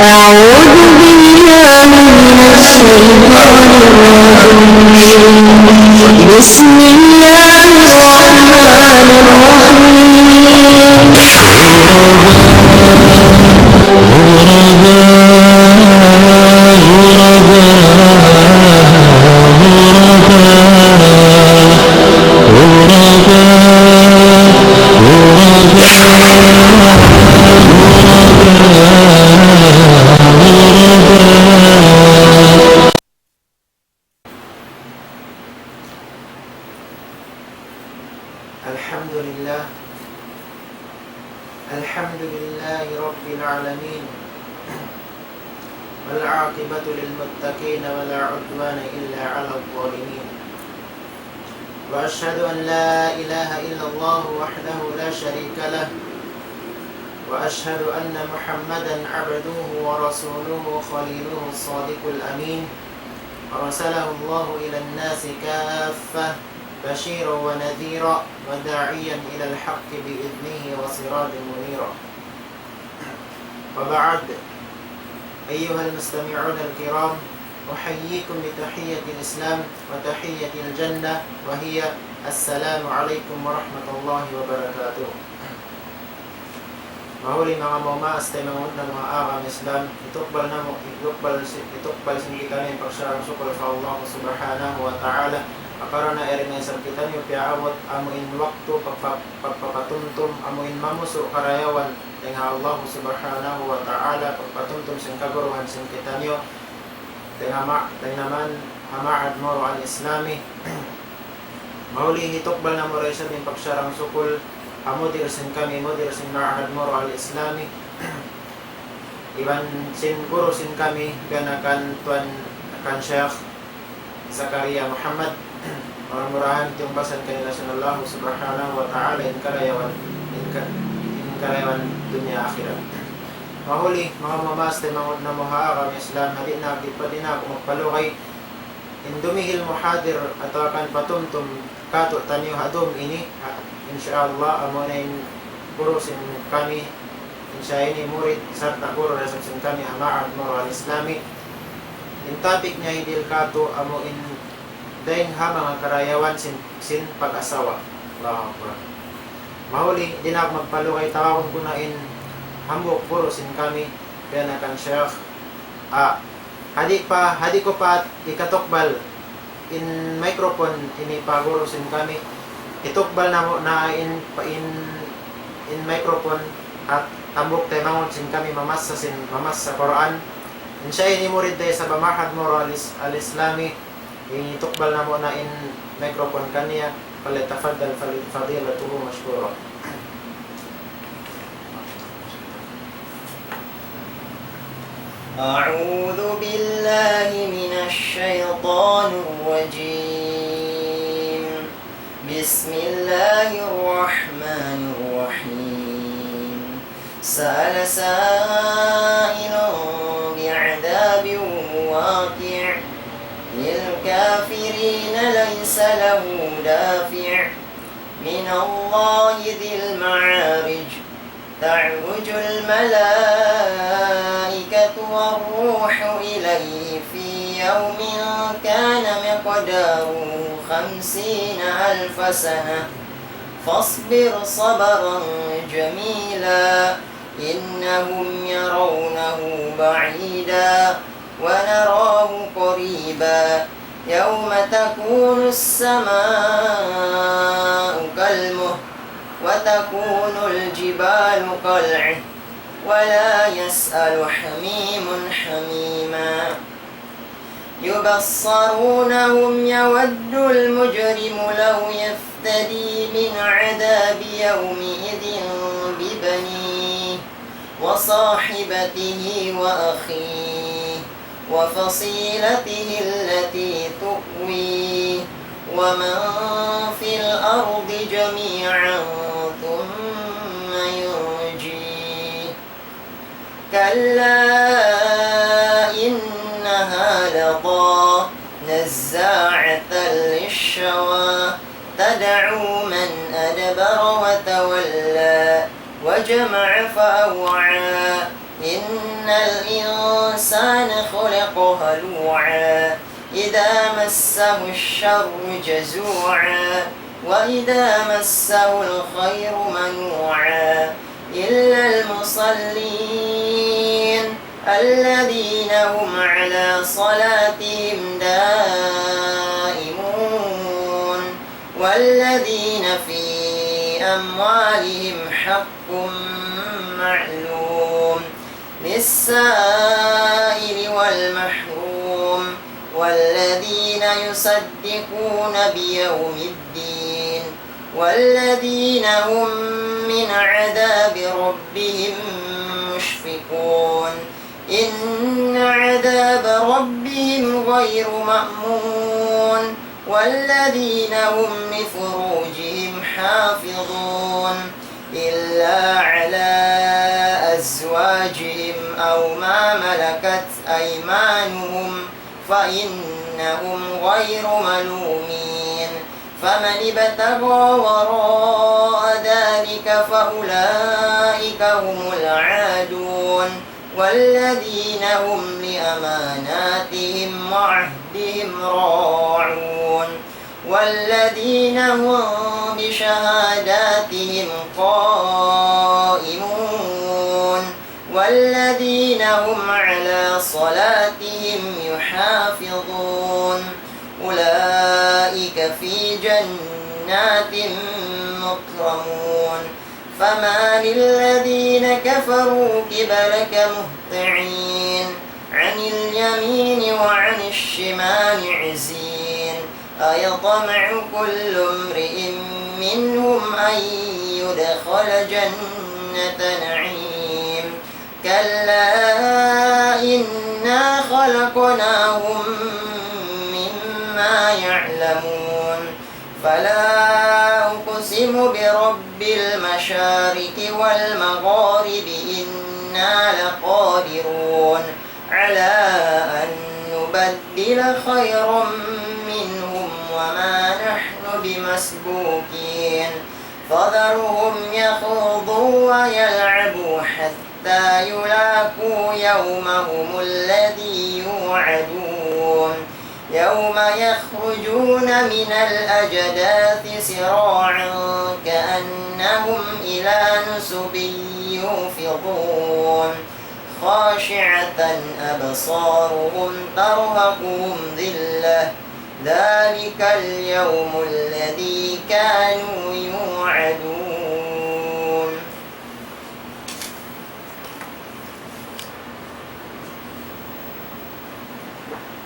أعوذ بالله من الشيطان الرجيم. بسم الله الرحمن الحمد لله رب العالمين والعاقبة للمتقين ولا عدوان إلا على الظالمين وأشهد أن لا إله إلا الله وحده لا شريك له وأشهد أن محمدا عبده ورسوله خليله الصادق الأمين أرسله الله إلى الناس كافة بشيرا ونذيرا وداعيا إلى الحق بإذنه وسراجا منيرا. وبعد، أيها المستمعون الكرام، أحييكم بتحية الإسلام وتحية الجنة وهي السلام عليكم ورحمة الله وبركاته. Mahuli mga maumaas tayo mga mga aram Islam, itukbal sindi kami pagsarang sukul sa Allah subhanahu wa ta'ala. Akarana erin na isang kita niyo piaawat amuin waktu pagpapatuntum amuin mamuso karayawan dengan Allah subhanahu wa ta'ala pagpatuntum sing kaguruhan sing kita niyo dengan naman hamaad moro al-islami. Mahuli itukbal na mo rin sa min pagsarang sukul mudir sin kami mudir sin ma'ahad moro al-islami iban sin guru sin kami ganakan tuan kan Syekh Zakaria Muhammad murahan itong basan kanila sa Allah subhanahu wa ta'ala in karayawan dunya akhirat. Mahuli mga mamaste mga na muharam Islam hadi na ako magpalukay indumihil muhadir at akan patumtum kato tanyo hadum ini insyaallah amunin guru sin kami insya ini murid serta guru resep sin kami hamaad moro al-islami in topic niya idil kato amuin daing ha mga karayawan sin pag-asawa. Allahu Akbar. Mahuli din ako magpalukay tawag ko na in hambok guru sin kami kaya na kan Syekh hadi ko pa ikatokbal in microphone ini pa guru sin kami itukbal na mo na in microphone at tambok tayo mangon sin kami mamas sa Quran insya ini murid tayo sa bamahad moro al-islami itukbal na mo na in microphone kaniya falitafaddal fadilatuhu mashkura. أعوذ بالله من الشيطان الرجيم بسم الله الرحمن الرحيم سأل سائل بعذاب واقع للكافرين ليس له دافع من الله ذي المعارج تعرج الملائكة والروح إليه في يوم كان مقداره 50,000 سنة فاصبر صبرا جميلا إنهم يرونه بعيدا ونراه قريبا يوم تكون السماء كالمهل وتكون الجبال كالعهن ولا يسأل حميم حميما يبصرونهم يود المجرم لو يفتدي من عذاب يومئذ ببنيه وصاحبته وأخيه وفصيلته التي تؤويه ومن في الأرض جميعا ثم ينجيه كلا إنها لظى نزاعة للشوى تدعو من أدبر وتولى وجمع فأوعى إن الإنسان خلق هلوعا إذا مسه الشر جزوعا وإذا مسه الخير منوعا إلا المصلين الذين هم على صلاتهم دائمون والذين في أموالهم حق معلوم للسائل والمحروم والذين يصدقون بيوم الدين والذين هم من عذاب ربهم مشفقون إن عذاب ربهم غير مأمون والذين هم لفروجهم حافظون إلا على أزواجهم أو ما ملكت أيمانهم فإنهم غير ملومين فمن ابتغى وراء ذلك فأولئك هم العادون والذين هم لأماناتهم وعهدهم راعون والذين هم بشهاداتهم قائمون والذين هم على صلاتهم يحافظون أولئك في جنات مكرمون فما للذين كفروا قبلك مهطعين عن اليمين وعن الشمال عزين أيطمع كل امرئ منهم أن يدخل جنة نعيم كلا إنا خلقناهم مما يعلمون فلا أقسم برب المشارق والمغارب إنا لقادرون على أن نبدل خيرا منهم وما نحن بمسبوقين فذرهم يخوضوا ويلعبوا حتى يلاقوا يومهم الذي يوعدون يوم يخرجون من الأجداث سراعا كأنهم إلى نصب يوفضون خاشعة أبصارهم ترهقهم ذلة ذلك اليوم الذي كانوا يوعدون.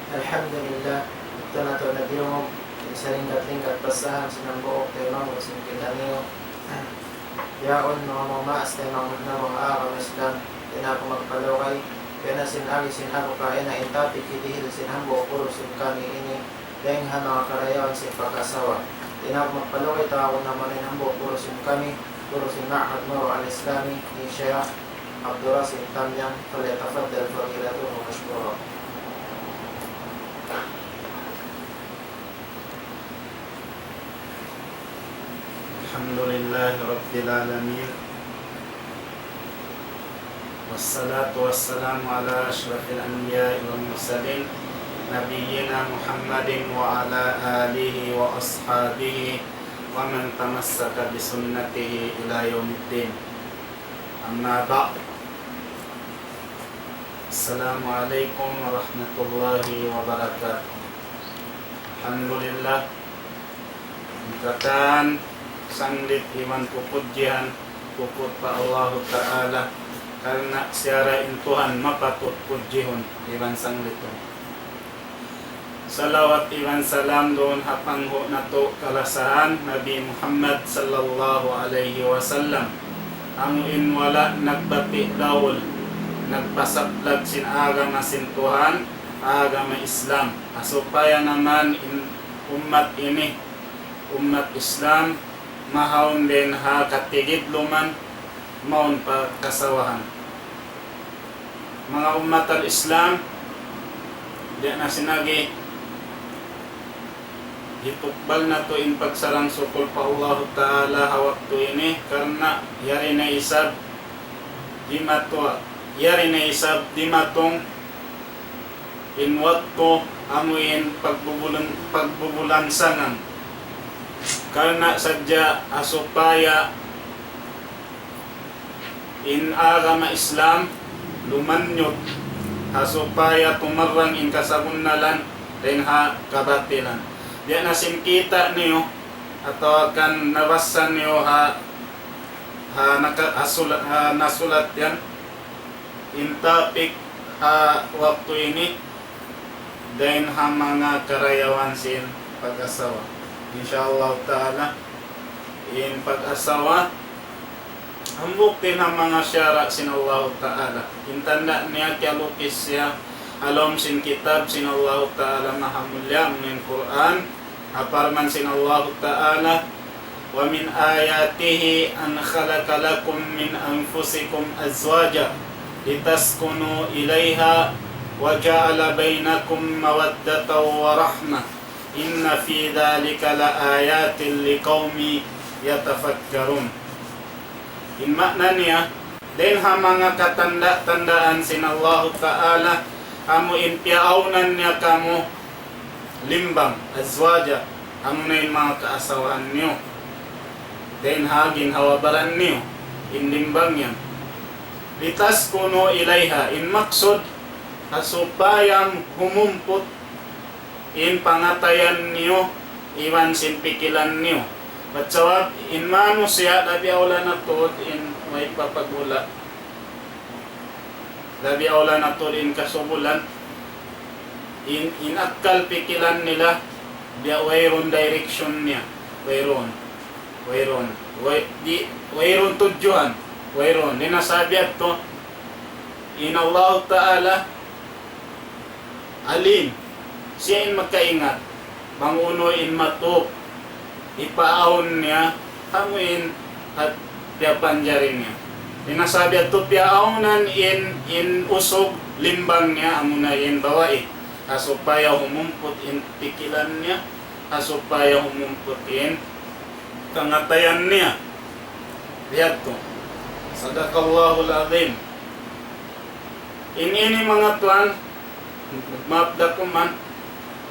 Alhamdulillah, ito na ito nagiyong sa lingkat-lingkat basahan sinambuok tayo mga kasimpitan niyo. Yaon mga mamaas tayo mga araw na Islam, tinako magpalaway, kaya na sinagi sinako kaya na intapik kitihil sinambuok puro kami ini, dahil mga karayawan sin pagkasawa. Tinako magpalaway tao naman ay nambuok puro kami, puro Ma'had Nur al-Islami, ni Sheikh Abdurasim Tamyang, falyatafaddal fadilatuhu mashkura. Alhamdulillahi Rabbil Alamin Wassalatu wassalamu ala ashrafil anbiya'i wal mursalin Nabiyyina Muhammadin wa ala alihi wa ashabihi wa man tamassaka bisunnatihi ila yaumiddin. Amma ba'd. Assalamualaikum warahmatullahi wabarakatuh. Alhamdulillah, Mengatakan sanglit iman pupudjian puput pa Allah Ta'ala karena siara intuhan mapatut pudjihun iman sanglitun. Salawat iman salam doon hapangho nato kalasahan Nabi Muhammad sallallahu alaihi wasallam ang inwala nagbati dawol nagpasaplag sin agama sintuhan agama Islam asupaya naman umat ini umat Islam mahawon din ha katigid luman maun pa kasawahan mga umat al-Islam di na sinagi itukbal na to in pagsarang sukul pa Allah Ta'ala hawak to ini karena yari na isab di matwa yari na isab di matong inwat ko amuin pagbubulansangan karena sadya asupaya in agama Islam lumanyot asupaya tumarang in kasabunalan din ha kabatilan diya nasimkita niyo atau akan nabasan niyo nasulat yan in topic waktu ini dan mga karayawan sin pag-asawa insyaallah ta'ala in pag-asawa ang bukti ng mga syara sin Allah ta'ala intanda niya kaya lukis siya alam sin kitab sin Allah ta'ala mahamulya min Quran aparman sin Allah ta'ala wa min ayatihi an khalaqa lakum min anfusikum azwaja litaskunu ilaiha wa ja'ala bainakum mawaddatan wa rahmah inna fi dhalika la ayatin liqaumi yatafakkarun. In makna niya din ha mga katanda-tandaan sin Allah ta'ala amo impiaunan niya kamo limbang azwaja amo na yung mga kaasawaan niyo din ha ginhawabaran niyo in limbang yan litas kuno ilayha in maksud asupayang humumpot in pangatayan niyo iwan sin pikilan niyo batsawab in mano siya labi awla na tuod in may papagula labi awla na tuod in kasubulan in akal pikilan nila dia wayron direction niya wayron tujuan wayron ninasabi ato in Allah ta'ala alin siya in magkaingat manguno in matuk ipaahon niya amuin at piapanjarin niya ninasabi ato piaahon in usog limbang niya amuna in bawai asupaya humumpot in pikilan niya asupaya humumpot in kangatayan niya lihat to sadaqallahul azim ini mga tuan magmapda ko man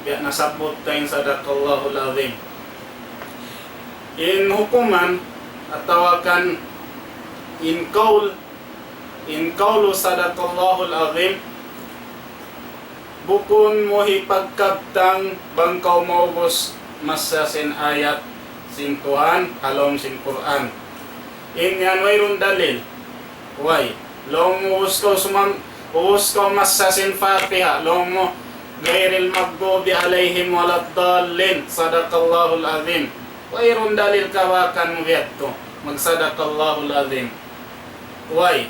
kaya nasabot tayong sadaqallahul azim in hukuman atawakan in kaulu sadaqallahul azim bukun mo hipagkabtang bangkaw maubos masasin ayat sin Tuhan along sin Quran in yan mayroon dalil why long uus ko masasin Fatiha long mo gairil magdubi alayhim waladdallin sadaqallahul azim mayroon dalil kawakan mo to magsadaqallahul azim why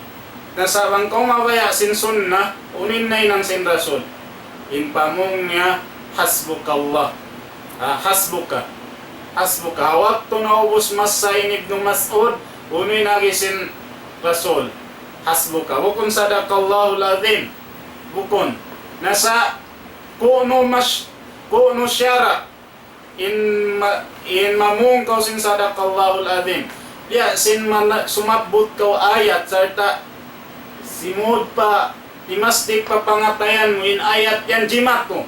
nasabang ko mabaya sin sunnah unin na ng sin rasul in pamong niya hasbukallah hasbuka waktu naubos mas sa inig ng Mas'ud unoy nagisin rasul hasbuka bukon sadaqallahul azim bukon nasa kuno syara in mamung kau sin sadaqallahul azim ya sin sumabot kau ayat serta simud pa dimastik pa pangatayan mo in ayat yan jimato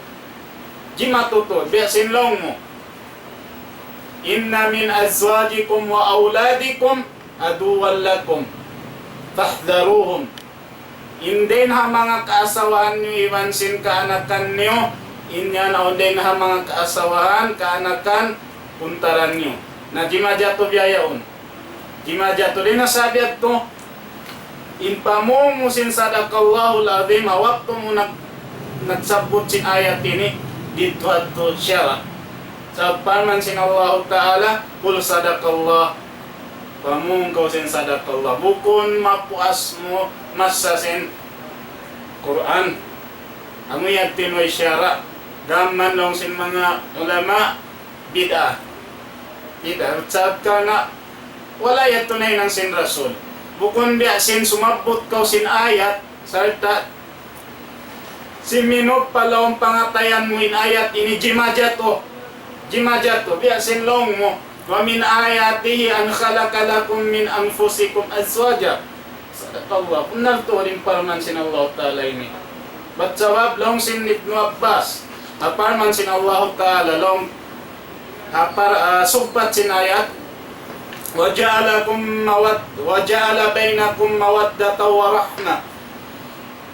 to biya sin long mo inna min azwajikum wa auladikum aduwwan lakum fahdharuhum indin ha mga kaasawahan nyo iwan sin kaanakan nyo inyan o din ha mga kaasawahan kaanakan puntaran nyo na jimajato biyayaon jimajato din nasabi at to in pamong sin sadaqallahul azim waktu mo nagsabot sin ayat ini dito at to syara sa paman sin Allah ta'ala kul sadaqallah pamong kau sin sadaqallah bukon mapuas mo masasin Quran amoy at tinoy syara gaman long sin mga ulama bid'ah sab ka na wala yan tunay ng sin rasul bukon biya sin sumabot kau sin ayat sarta si minop palawang pangatayan mo in ayat ini jimajato biya sin long mo wa min ayatihi an khalaqa lakum min anfusikum azwaja sadaqallah. Kunal to rin parman sin Allah Ta'ala ini. But jawab long sin Ibnu Abbas. Parman sin Allah Ta'ala long sugpat sin ayat. وَجَعَلَ بَيْنَكُمْ مَوَدَّةً وَرَحْمَةً.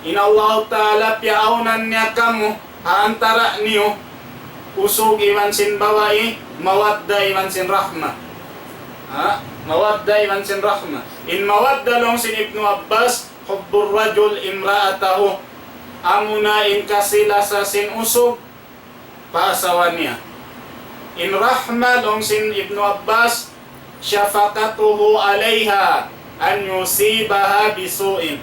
In Allah Ta'ala piaunan niya kamu antara niyo usog iman sin bawai mawadda iman sin rahmah. Mawadda iman sin rahmah. In mawadda long sin Ibnu Abbas hubbur rajul imra'atahu. Amuna in kasila sa sin usog paasawa niya. In rahmah long sin Ibnu Abbas syafaqatuhu alaiha an yusibaha bisu'in.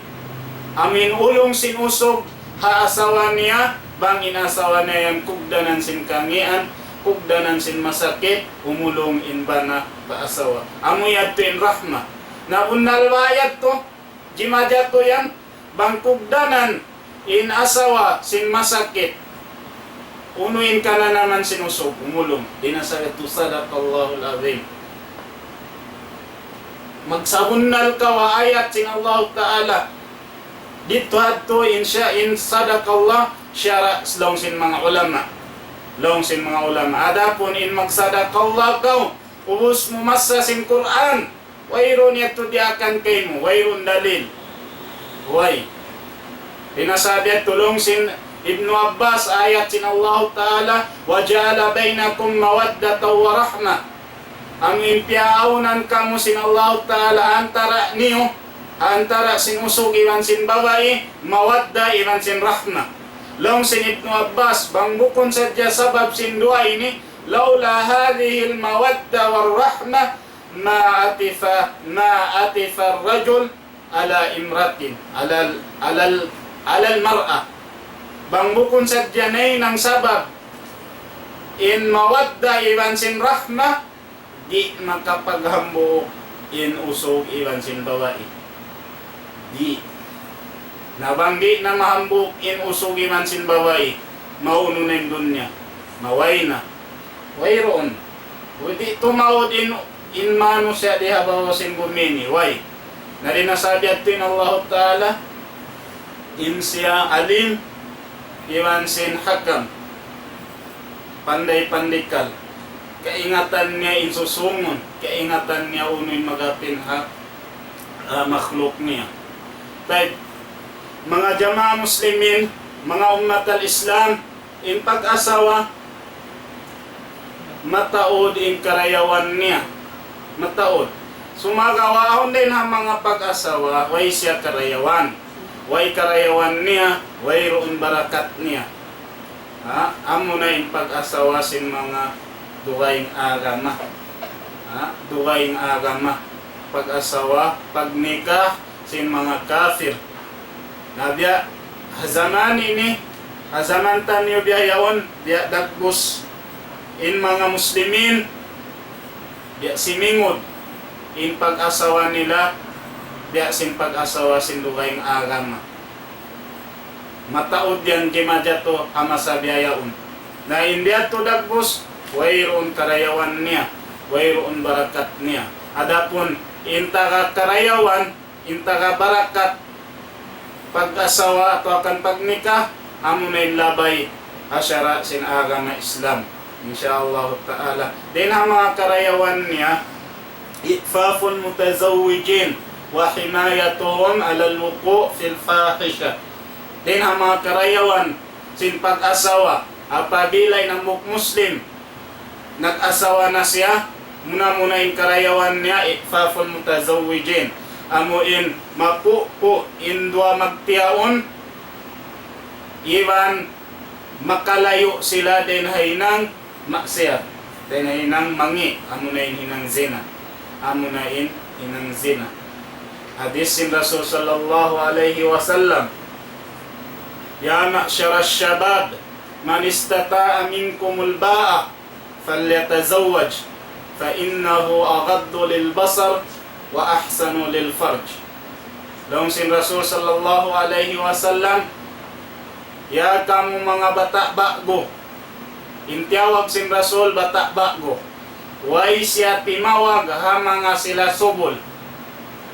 Amin ulong sin usog haasawa niya bang inasawa niya yung kugdanan sin kangian, kugdanan sin masakit, umulong in bana paasawa. Amuyad to in rahma. Na unalwayat to, jimajat to yan, bang kugdanan in asawa sin masakit, unuin ka na naman sin usog, umulong. Dinasakit to sadaqallahul azim. Magsahunnal ka wa ayat sin Allah Ta'ala. Dito hadto in sadaqallah syara long sin mga ulama. Long sin mga ulama. Adapun in magsadaqallah ka, ubus mo masa sin Quran. Wayron yato diakan kay mo. Wayron dalil. Way. Dinasabi at tulong sin Ibnu Abbas ayat sin Allah Ta'ala. وَجَعَلَ بَيْنَكُمْ مَوَدَّةً وَرَحْمَةً. Ang impiaunan kamo sin Allah Ta'ala antara niyo, antara sin usog iman sin babae, mawadda iman sin rahma. Long sin Ibnu Abbas, bang bukon sadya sabab sin dua ini, laula hadhihi al-mawadda war rahma ma atifa ar-rajul ala imratin, ala al-mar'a. Bang bukon sadya nay nang sabab in mawadda iman sin rahma, di makapaghambo in usog iwan sin babae. Di. Nabanggi na mahambok in usog iwan sin babae, mauno na yung dunya. Maway na. Wayroon. Di tumawad in mano siya di habawa sin bumini. Way. Na rin nasabi at in Allah Ta'ala, in siya alim, iwan sin hakam. Panday-pandikal. Kaingatan niya insusungon, kaingatan niya unoy magapin makhluk niya. But mga jamaah muslimin, mga ummat al-Islam, in pag-asawa, mataod in karayawan niya. Mataod. Sumagawaon din ang mga pag-asawa, way siya karayawan. Way karayawan niya, way roon barakat niya. Amo na in pag-asawa sin mga duwaing agama. Duwaing agama. Pag-asawa, pagnikah sin mga kafir. Nabiya, hazaman ini, hazamantan niyo biyayaon, biya dagbus in mga muslimin, biya simingod in pag-asawa nila, biya sin pag-asawa sin duwaing agama. Mataod yan gimadyato ama sa biyayaon. Na hindi ato dagbus, wayroon karayawan niya, wayroon barakat niya. Adapun inta karayawan, inta barakat, pag-asawa atau akan pagnikah, amo na labay asyara sin agama Islam. Insyaallah Ta'ala. Din ang mga karayawan niya, itfafun mutazawwijin wa himayatuhum ala al-wuqu' fil fahisha. Din ang mga karayawan sin pag-asawa, apabilay ng muslim nag-asawa na siya, muna yung karayawan niya, itfaful mutazawwijin. Amuin mapupo indwa magtiyaon, iwan makalayo sila din hainang maksiyat, din hainang mangi, amo na yung hinang zina. Amo na yung hinang zina. Hadis sin Rasul sallallahu alaihi wasallam, ya ma'syara syabab, man istata'a minkumul ba'a فليتزوج فإنه أغض للبصر وأحسن للفرج. Long sin Rasul sallallahu alaihi wasallam, ya kamu mga bata bago, intiyawag sin Rasul bata bago, way siya timawag ha mga sila subol,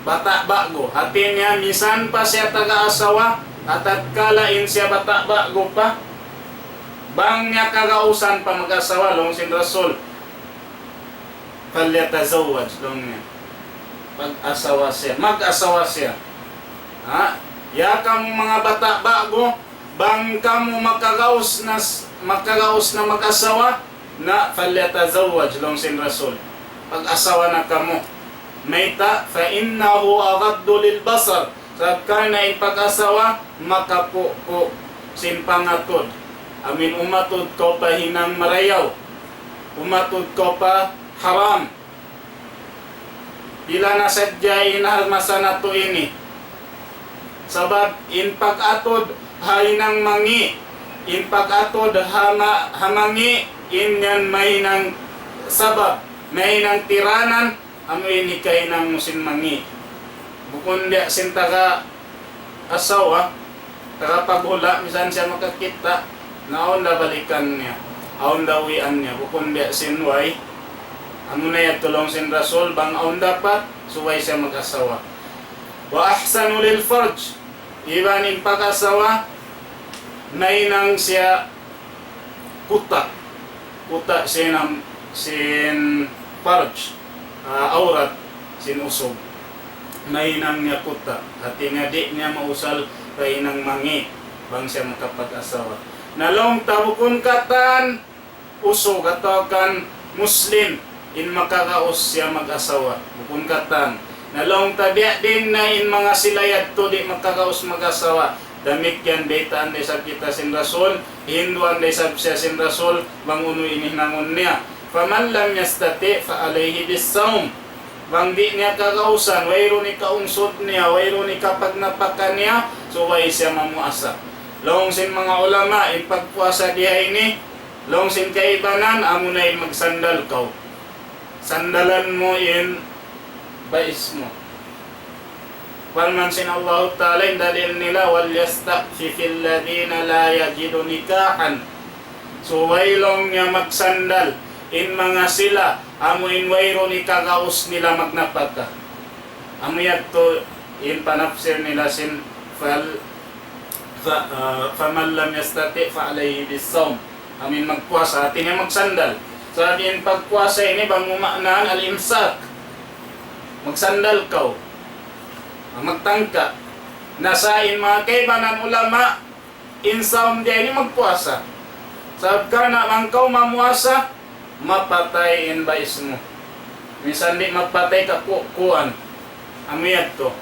bata bago. Hati niya, misan pa siya taga-asawa, at kalain siya bata bago pa. Bang niya kagausan pa mag-asawa, long sin Rasul. Falyatazawwaj, long niya. Pag-asawa siya, mag-asawa siya. Ha? Ya kamo mga bata bago, bang kamo makagaus na mag-asawa, na falyatazawwaj, long sin Rasul. Pag-asawa na kamo. Mayta, fa innahu aghaddu lil basar. Sab kana in pag-asawa, makapuko sin pangatod. Amin umatod ko pa hinang marayaw. Umatod ko pa haram. Ila na sadya inarmasa na to ini. Sabab in pag-atod hainang mangi. In pag-atod hamangi, inyan may nang sabab, may nang tiranan, amoy ni kay nang musin mangi. Bukon dia sin taga asawa, taga paghula, misan siya makakita, naon na balikan niya, aon dawian niya, bukon dia sin way, amo na yan tulong sin Rasul, bang aon dapat, suway siya mag-asawa. Wa ahsanu lil farj, iban in pag-asawa, may nang siya kuta sin farj, aurat sin usog, may nang niya kuta at nga di niya mausal kay nang mangi bang siya makapag-asawa. Nalong tabukon katan usog ato kan muslim in makakaus siya mag-asawa bukon katan. Nalong tabiya din na in mga silayad to di makakaus mag-asawa. Damit yan daytaan day sab kita sin Rasul, hinduan day sab siya sin Rasul, bang uno inihnangon niya. Faman lam yastati fa alayhi bis-sawm. Bang di niya kakausan, wayro ni kaunsod niya, wayro ni kapag napakan niya, so way siya mamuasa. Long sin mga ulama, in pagpuasa diha ini, long sin kaibanan, amo na magsandal kaw. Sandalan mo in bais mo. Walman sin Allah Ta'ala yung dalil nila, وَلْيَسْتَعْفِفِ الَّذِينَ لَا يَجِدُ نِكَاحًا. So waylong niya magsandal, in mga sila, amuin wayro ni kagaus nila magnapagka. Amuyad to, in panapsir nila sin, فَمَنْ لَمْ يَسْتَطِعْ فَعَلَيْهِ بِالصَّوْمِ. Amin magpuasa, atin niya magsandal. Sabi in pagpuasa ini, bang umaknaan al-imsak. Magsandal kaw. Magtangka. Nasain mga kaibanan ulama, insaum dia ini magpuasa. Sabab ka na mangkaw mamuasa, mapatay in bais mo. Minsan di mapatay ka kuan. Amiyad to.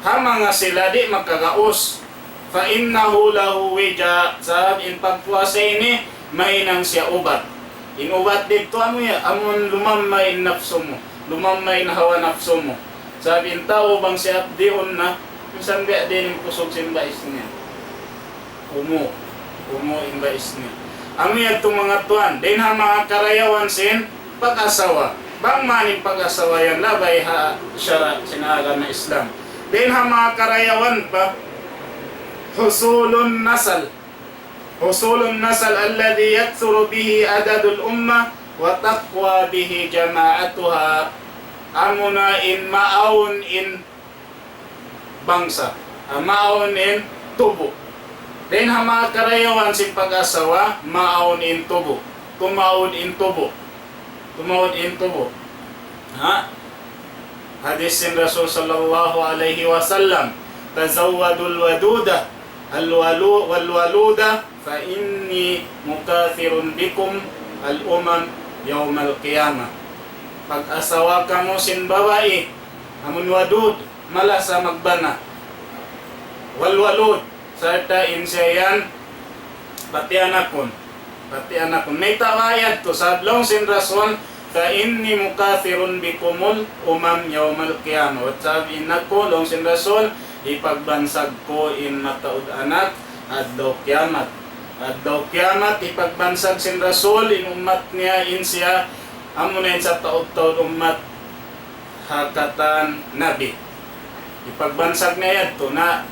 Hama nga sila di makagaus. Fa innahu lahu wija. Sabab in pagpuasa ini, may nang siya ubat. Inubat dito amuya, amon lumamay nafso mo. Lumamay na hawa nafso mo. Sabi yung tao bang siya diyon na, minsan ba din yung kusog sin bais niya. Umo yung bais niya. Ang niya itong mga tuwan, din ha mga karayawan sin pag-asawa. Bang maning pag-asawa yan, labay ha syara sinahagan na Islam. Din ha mga karayawan pa, husulun nasal. Husulun nasal alladhi yaksuru bihi adadul ummah wa taqwa bihi jama'atuha. Amo na in maawon in bangsa, maawon in tubo. Then ha mga karayawan sin pag-asawa, maawon in tubo. Tumawon in tubo. Tumawon in tubo. Ha? Hadis sin Rasul sallallahu alaihi wasallam, tazawwadul waduda wal waluda fa inni mukathirun bikum al umam yawmal qiyamah. Pag-asawa ka mo sin babae, amun wadud, mala sa magbana. Walwalud, sarta insyayan, pati anakon. May tawayad to, sadlong sin Rasul, ka inni mukathirun bikumul umam yawmal qiyamah. At sabi nako, long sin Rasul, ipagbansag ko in mataud anak, adlaw kiamat. Adlaw kiamat, ipagbansag sin Rasul, in umat niya, in siya, amo na sa taod-taod umat hakatan nabi. Ipagbansag na yan to na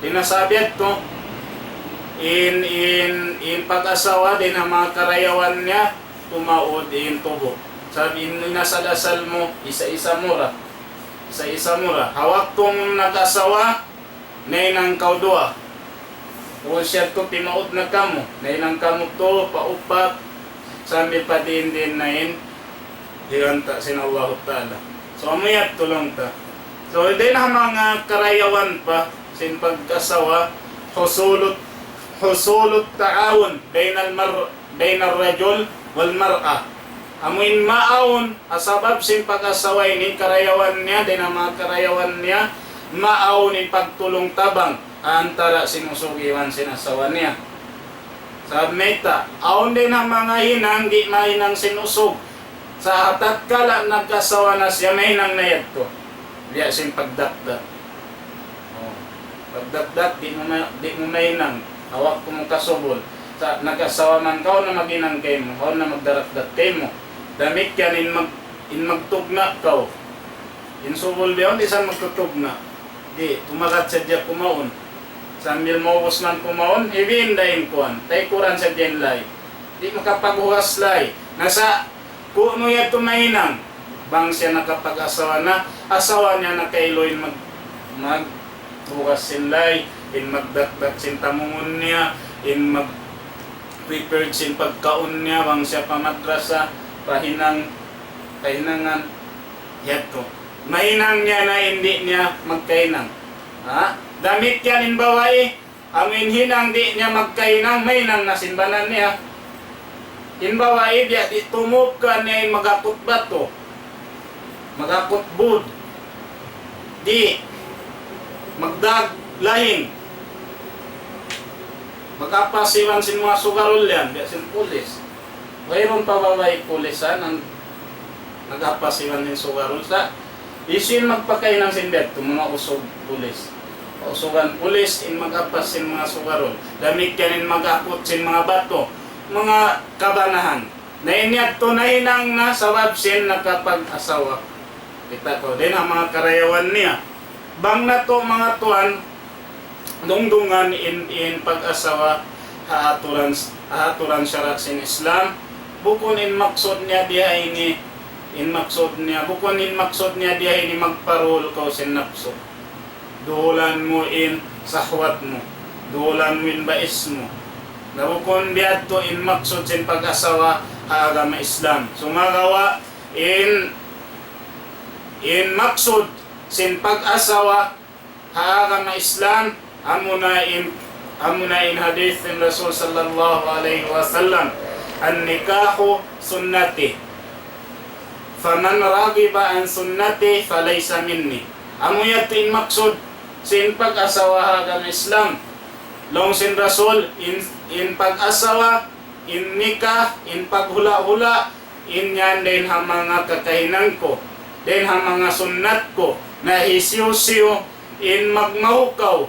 tinasabi to in pag-asawa din ang mga karayawan niya tumaod in tubo. Sabi inasal-asal mo isa-isa mura. sa isa mura. Hawak tong nag-asawa, nainang kaudua. O siya to timaot na kamo, nainang kamo to, paupat, sami pa din nain, higanta sin Allah Ta'ala. So amayat tulong ta. So hindi na mga karayawan pa, sin pag-asawa, husulot ta'awun, bainal rajul wal mar'a. Amuin maawon, asabab sin pag-asawa ini, karayawan niya, din ang mga karayawan niya, maawon in pagtulong tabang, antara sinusugiwan sinasawa niya. Sa meta, aon din ang mga hinang, di mahinang sinusug. Sa hatat kala nagkasawa na siya, mahinang na yato. Diya sin pagdakdak. Oh. Pagdakdak, di mo mahinang. Hawak ko mo kasubol. Sa nagkasawa man ka, na maginang kay mo, o na magdarakdak kay mo. Damit yan, in magtugna ka. In subol biyon, di saan magtutugna. Di, tumakat sa diya kumaon. Sambil mawus man kumaon, ibindahin kuan. Tay kuran sa diyan lay. Di makapaghugas lay. Nasa kuno ya tumahinang. Bang siya nakapag-asawa na, asawa niya na kailoy maghugas sin lay, in magdakdak sin tamungon niya, in mag-prepared sin pagkaon niya, bang siya pamadrasa, pahinangan, yato. Mahinang niya na hindi niya magkainang. Ha? Damit yan in bawai, ang hinang di niya magkainang, mahinang na sinbanan niya. In bawai, di tumop ka niya yung magakot bato, magakot bud, di magdag lahing, magkapasiwan sin mga sugarol yan, di sin pulis. Mayroon pa bawai pulisan ang nagkapasiwan sin sugarol sa isin magpakainang sin beto, mga usog pulis. Usugan pulis in magapas sin mga sugarol. Damit kanin magakot sin mga bato, mga kabanahan. Nainyat to nahinang na sa wabsin nakapag-asawa. Kita ko din ang mga karayawan niya. Bang na to mga tuan, dungdungan in pag-asawa, haaturan syarat sin Islam. Bukon in maksod niya diha ini, bukon in maksod niya diha ini magparol ko sin napso. Dulan mo in sahwat mo, dulan mo in bais mo. Nabukon diad to in maksud sin pag-asawa agama Islam. Sumagawa in maksud sin pag-asawa agama Islam, amo na in hadith ng Rasul sallallahu alaihi wasallam, an-nikahu sunnati. Faman ragiba an sunnati falaysa minni. Amo yatin maksud sin pag-asawa agama Islam. Long sin Rasul in pag-asawa, in nikah, in paghula-hula, in yan din ang mga kakahinan ko, din ang mga sunnat ko, na isiyo-siyo, in magmahukaw,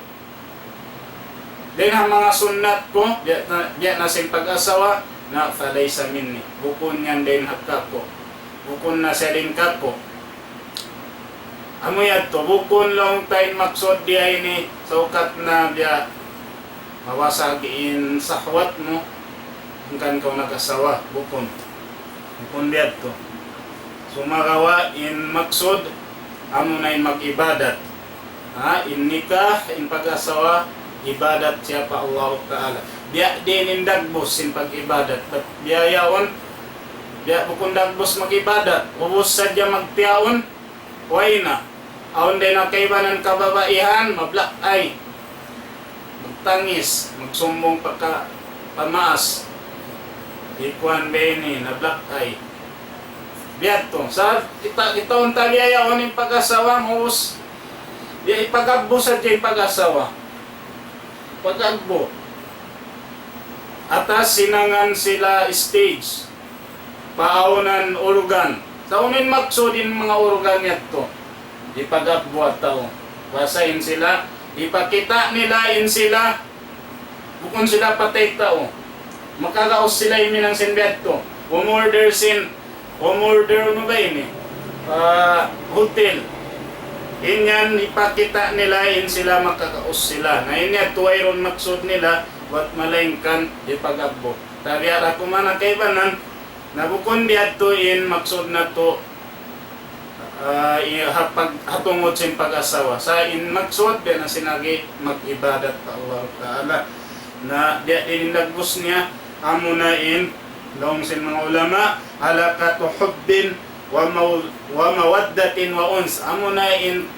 din ang mga sunnat ko, diya na sin pag-asawa, na falay sa minni. Bukon yan din hakka ko. Bukon na sa ringkat ko. Amo yan to, bukon lang tayo maksod diya ini, saukat na diya, mawasagin sahwat mo, hanggang kau nag-asawa, bukon diya to. Sumagawa in maksod, amo na in mag-ibadat. In nikah, in pag-asawa, ibadat siya pa Allah Ta'ala. Biya din in dagbos in pag-ibadat. But biyayaon, biya bukon dagbos mag-ibadat, ubos sadya magtiyaon, huway na. Aon din ang kaibanan kababaihan, mablak ay, magtangis, magsumbong pamaas, ikuan beni, nablak ay. Biya to, sa kita ang tabiyayaon in pag-asawa, hus, biya ipagagbo sadya in pag-asawa. Pag-agbo. Atas sinangan sila stage, paaunan urugan. Sa unin maksud din mga urugan yato, ipag-agbo at tao. Basahin sila, ipakita nilain sila, bukon sila patay tao. Makakaos sila iminang sinbeto. Umorder ano ba ini? Hotel. Inyan, ipakita nilain sila, makakaos sila. Na inya, tuwayron maksud nila, wat malaingkan ipag-agbo. Tabi ara ko man kaibanan, nabukon diadto in maksud na to hatungod sin pag-asawa. Sa magsuot din na sinagi mag-ibadat ta Allah Ta'ala. Na diya din nagbus niya amo na in daong sin mga ulama halakatu hubbin wa mawaddatin wa uns. Amo na in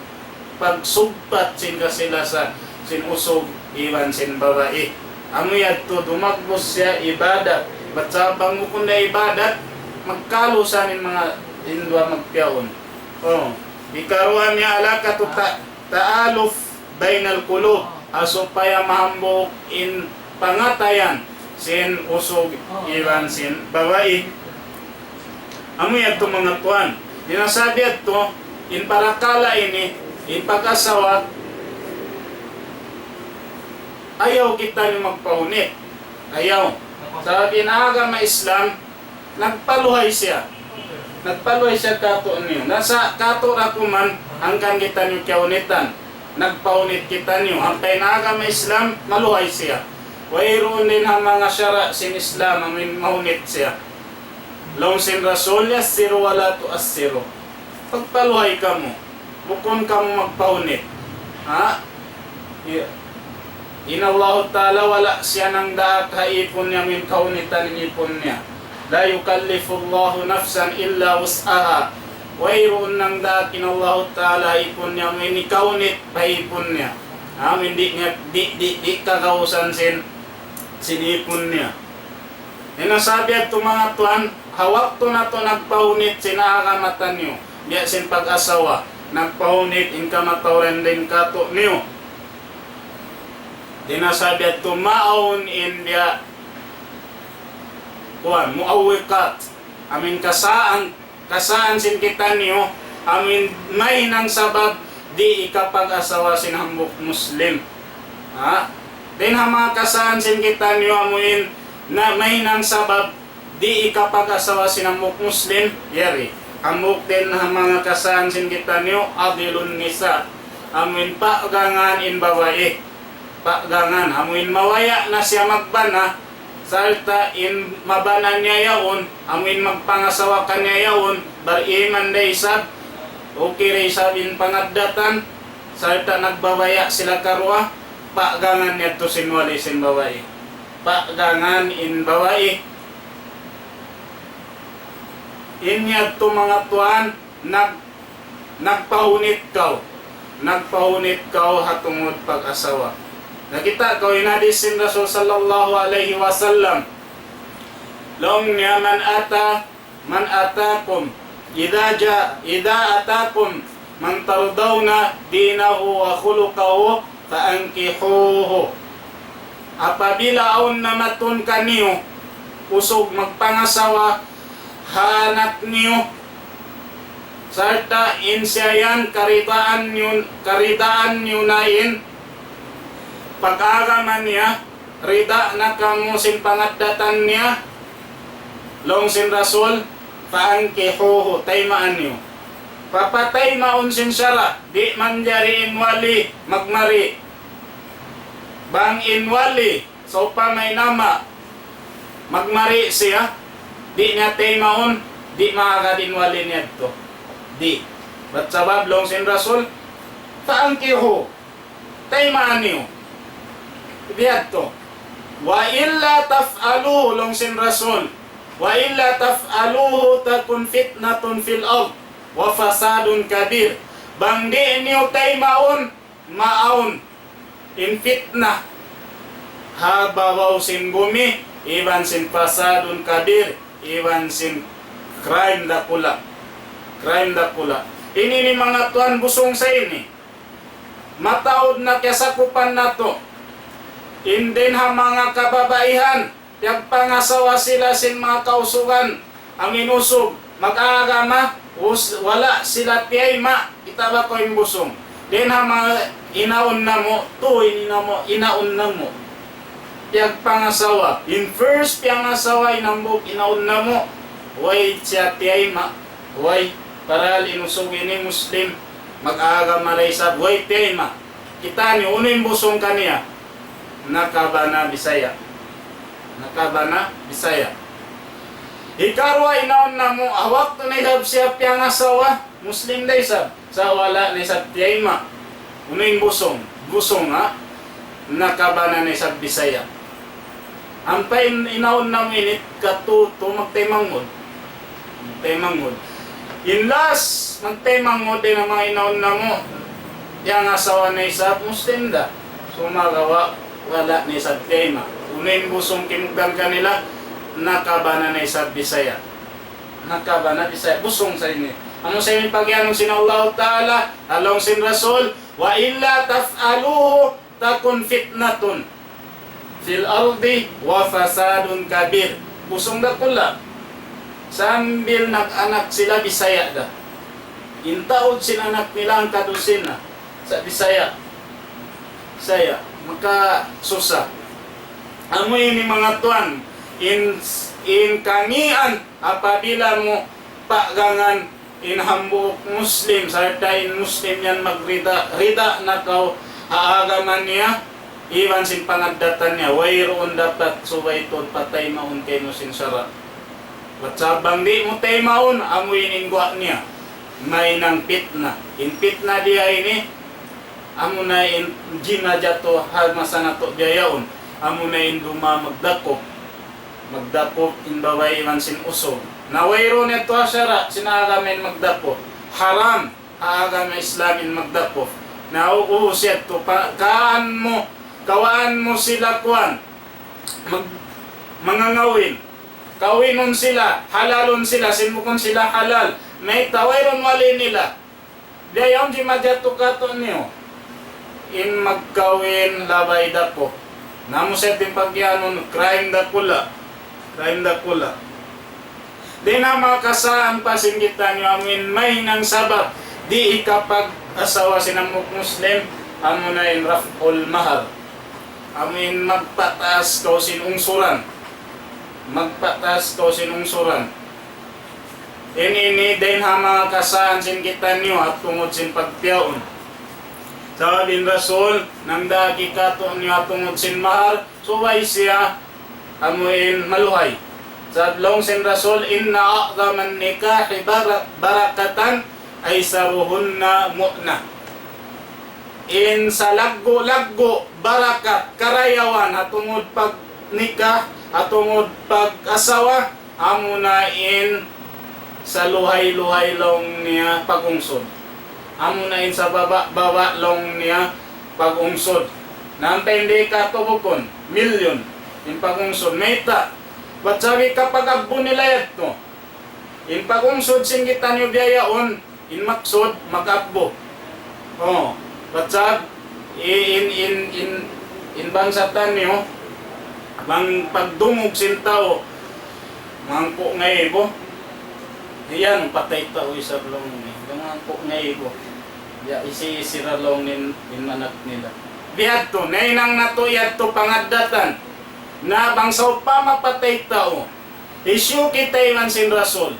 pagsugpat sin kasila sa sin usog iwan sin babae. Amo yadto dumagbos siya ibadat. Batsabang mo kung na ibadat, magkalo sa nin mga indwa magpiyaon. Ikaruan niya alaka to ta'aluf bainal kulub. Aso paya mahambok in pangatayan sin usog iwan sin babae. Amo yadto mga tuan. Dinasabi yadto, in parakala ini, in pag-asawa, ayaw kita ni magpaunit. Ayaw. Sa pinahaga ma Islam, nagpaluhay siya. Nagpaluhay siya kato niyo. Nasa kato ra kuman hanggang kita niyo kaunitan. Nagpaunit kita niyo. Ang pinahaga ma Islam, maluhay siya. Wairoon din ang mga syara sin Islam, amin maunit siya. Laong sin Rasul, yasiru wala tu asiru. Pagpaluhay ka mo, bukon ka mo magpaunit. Ha? Inallahu Ta'ala wala siya ng daat haipon niya min kaunitan ipon niya. La yukallifullahu nafsan illa wus'aha. Wairoon ng daat inallahu Ta'ala haipon niya min ikaunit haipon niya. Hindi niya di kakausan sinipon niya. Inasabi at mga tuan, hawak to na to nagpaunit sinakamatan niyo. Diya sin pag-asawa, nagpaunit in kamatawren din kato niyo. Dinasabi at tumaon in dia muawikat. Amin kasaan sin kita niyo. Amin may nang sabab di ikapag-asawa sinambok Muslim. Ha? Din ha mga kasaan sin kita niyo amuin na may nang sabab di ikapag-asawa sinambok Muslim. Yeri. Amok din ha mga kasaan sin kita niyo adilun nisa. Amin pagangan in babae. Pagangan, amuin mawaya na siya magbana, salta in mabana niya yaon, amuin magpangasawa ka niya yaon, bariman day sab, okay ray sabin pangadatan, salta nagbabaya sila karwa, pagangan niya to sinwali sin babae. Pagangan in babae. Inyad to mga tuan, nagpahunit kau hatungod pag-asawa. Nakita ko inadis sin Rasul sallallahu alaihi wasallam. Long niya man atakum idza atakum man tardawna dinahu wa khuluquhu fa ankihuhu. Apabila aun namatun kaniyo usog magpangasawa hanap niyo sarta insyayan karidaan niyo nain pag-agaman niya, rida na kamo sin pangadatan niya, long sin Rasul, paangkihuhu, taymaan niyo. Papatay maun sin syara, di man jari inwali, magmari. Bang inwali, so pa may nama, magmari siya, di niya taymaon, di makakadinwali niya ito. Di. Ba't sabab, long sin Rasul, paangkihuhu, taymaan niyo. Diyato. Wa illa taf'aluhu long sin Rasul. Wa illa taf'aluhu takun fitnatun fil ard wa fasadun kabir. Bang di niyo tay maun in fitnah. Habawaw sin bumi, iwan sin fasadun kabir, iwan sin crime dakula. Ini ni mga tuan busong sa ini. Mataod na kasakupan nato. Indin ha mga kababaihan, pagpangasawa sila sin mga kausugan, ang inusog, mag-aagama, wala sila tiyayma, itaba ko yung busong. Din ha mga inaon na mo, inaon na mo. Pagpangasawa, in first pangasawa, inambog, inaon na mo, way siya tiyayma, way, para inusog ini Muslim, mag-aagama ray sa, way tiyayma. Kita ni, uno yung busong kaniya, nakabana Bisaya. Ikarwa inaon na mo, awak to na siya piyang asawa, Muslim day sab sa wala ni sa tiyayma. Unoy busong. Busong ha. Nakabana ni sa Bisaya. Ang inaon na minit katuto magtaymangod. Magtaymangod. In last, magtaymangod din ang mga inaon na mo. Yang asawa na isa, Muslim da. So magawa, wala ni sa tiyayma. Unoy busong kinugdan kanila, nakabana na isa Bisaya. Nakabana Bisaya. Busong sa inyo. Ano sa inyo pagyanong sin Allah Ta'ala, along sin Rasul, wa illa taf'aluhu takun fitnatun fil ardi wa fasadun kabir. Busong da kula. Sambil nag-anak sila Bisaya da. Intaod sin anak nila ang kadusin na sa Bisaya. Bisaya. Maka susa. Amoy ni mga tuan in kangian apabila mo pagangan in hambuk Muslim sarta in Muslim yan magrida na kau aagaman niya iwan sin pangadatan niya wayroon dapat suwaytod patay maun kay no sin sara watsabang di mo tay maun amoy iningwa niya may nang pitna in pitna dia ini amo na in ginajato hal masanato biyayaon amo na in duma magdakop in baway iwan sin usog nawayro neto asyara sinagamin magdapop haram aagam Islamin magdapop nauuset to kawaan mo sila kuan mangangawin kawinon sila halalon sila sinmukon sila halal may tawayron wali nila dayon di madyato kato niyo in magkawin labay dapo namo set din pagyanon crime dakula di na makasaan pa singgitan nyo amin may nang sabab di ikapag asawa sinamok Muslim amo na in raf'ul mahal amin magpataas ko sinungsuran ini din ha mga kasaan singgitan nyo at tungod sin pagpiyaon sabi Rasul nang dagi kato nyo at tungod sin mahal suway siya amuin maluhay sa long sin Rasul inna a'zaman nikahi barakatan ay saruhunna mu'na in sa laggo barakat karayawan atungod pag nikah atungod pag asawa amo na in sa luhay long niya pagungsod amo na in sa baba long niya pagungsod nampende ka tubukon milyon in pagungsod meta wat sabi kapag agbo nila ito in pagungsod singgitan yung biyayaon in maksod magagbo wat sab in bangsatan niyo bang pagdungog sin tao mangko nga ibo iyan patay tao isa long ni mangko nga ibo ya isira long in manak nila biadto nay nang natuyad to pangadatan na bangsaw pa mapatay tao isyu kitay man sin Rasul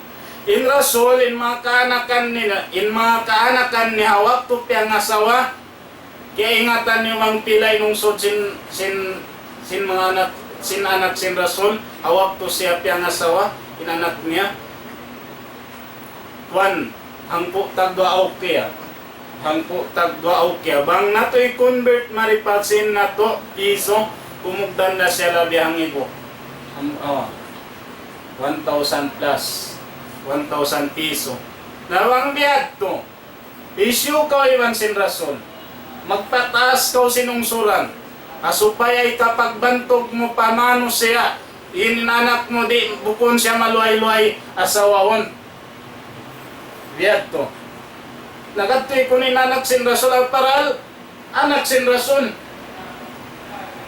in Rasul in mga kaanakan ni hawak to piyang asawa kaya ingatan niyo ang pilay nung sod sin mga anak sin Rasul hawak to siya piyang asawa inanak niya hangpo tagwa okay bang nato i-convert maripatsin nato piso kumugdan na siya labihang ibo 1,000 plus 1,000 piso nawang biyad to issue ka iwan sin Rasul magpataas ka sinungsuran asupay ay kapag bantog mo pamano siya inanak mo di bukon siya maluay-luay asawahon biyad to nagatoy ko ni nanak sin Rasul ang paral anak sin Rasul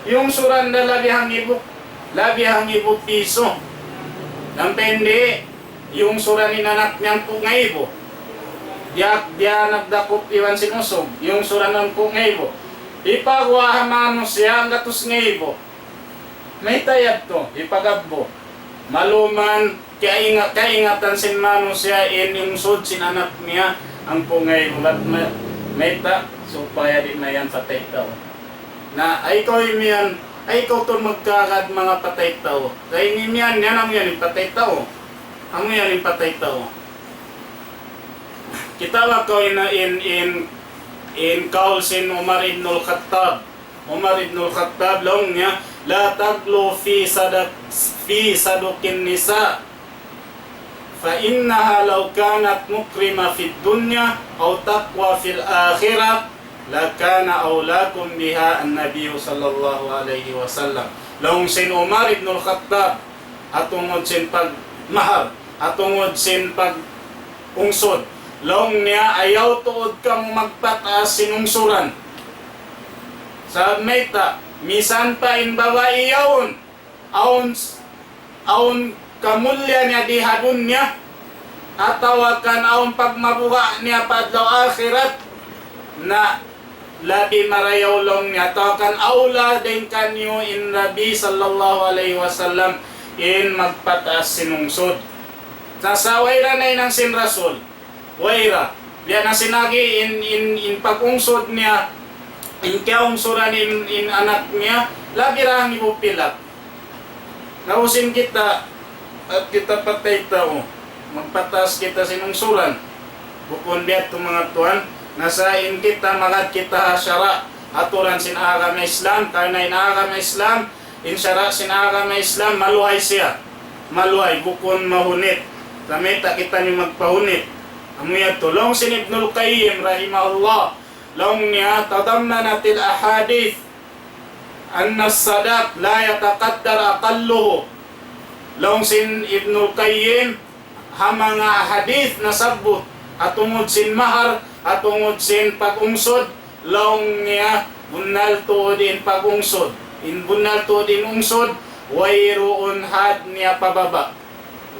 yung suran na labihang ibo piso nampende yung suran ni nanak niyang pungaibo dia nagdakop iwan sinusog yung suran ng pungaibo ipagwahamano siya ang gatus ngaibo may tayad to ipagabbo maluman kaingatan sin mano siya in yung sud sin anak niya ang pungaibo at may ta supaya di na yan patay tao na ay ko imiyan ay ko to magkakad mga patay tao kay imiyan yan ang yan yung patay tao ang yan yung patay tao Kita ko in kaul sin Umar ibn al-Khattab. Umar ibn al-Khattab long niya, la taglu fi sadukin nisa fa innaha law kanat mukrima fid dunya aw taqwa fil akhirah la kana awlakum biha an-nabiy sallallahu alaihi wasallam. Long sin Umar ibn al-Khattab atungod sin pagmahal, atungod sin pag-ungsod. Long niya ayaw tuod kang magpataas sinungsuran. Sa meta, misan pa in babae yawon, aun kamulya niya dihadun niya, atawakan aun pagmabuha niya padlaw akhirat, na labi marayaw long niya, atawakan aula din kanyo in Nabi sallallahu alaihi wasallam in magpataas sinungsod. Sasaway na ng sin Rasul. Waira, diyan na sinagi in pag-ungsod niya, in kaungsuran in anak niya, lagi rang ipupilat. Nausin kita at kita patay tao, magpatas kita sinungsuran. Bukon diat itong mga tuan, nasain kita, magad kita syara, aturan sinagam na Islam, karena inagam na Islam, in syara sinagam na Islam, maluhay siya. Maluhay, bukon mahunit. Kamita kita niyo magpahunit. Amuya tulong sin Ibnul Qayyim rahimahullah. Long niya tadammanat al-ahadith anna as-sadaq la yataqaddar aqalluhu. Long sin Ibnul Qayyim hamanga hadith na sabot atungod sin mahar, atungod sin pag-ungsod. Long niya bunal tuod in pag-ungsod. In bunal tuod in ungsod, wayroon had niya pababa.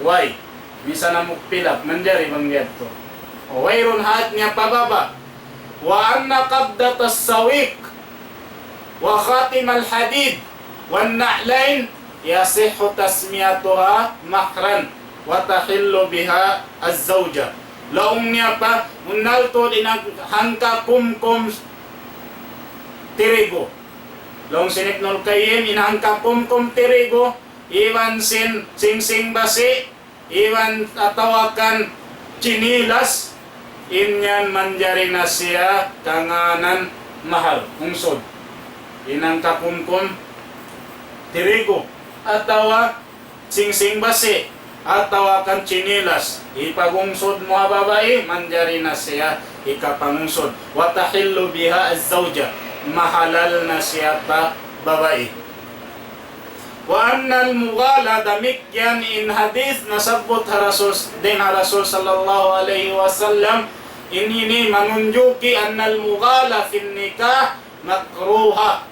Why? Bisa na mukpilap, manjari bang to. Wayrun had niya pababa. Wa anna qabdat as-sawiq wa khatim al-hadid wa an-na'lain yasihhu tasmiyatuha mahran wa tahillu biha az-zawja. Laong niya pa unalto din ang hangka kumkum tirigo. Laong sin Ibnul Qayyim inangka kumkum tirigo, iwan sin sing basi, iwan atawakan chinilas, inyan manjari na siya kanganan mahal, ungsod. Inang kakumkum tirigo, atawa sing basi, atawa kan chinilas, ipagungsod mo babae, manjari na siya ikapangungsod. Watahillu biha az-zawja, mahalal na siya pa babae. Wa annal mughalada mikyan in hadith nasabot Rasul sallallahu alaihi wasallam, ini menunjuki annal mughala fil nikah makruha,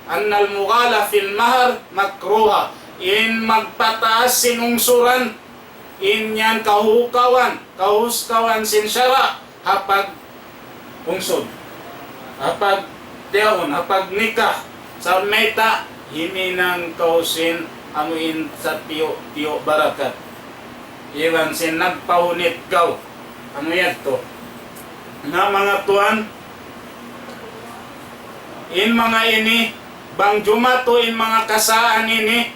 annal mughala fil mahar makruha. In magpataas sinungsuran, in yan kahukawan sin syara hapag ungsod, hapag tiyaon, hapag nikah sa meta himinang kausin amuin sa tiyo barakat. Iwan sin nagpaunit gaw. Ano yan to? Na mga tuan, in mga ini, bang jumato in mga kasaan ini,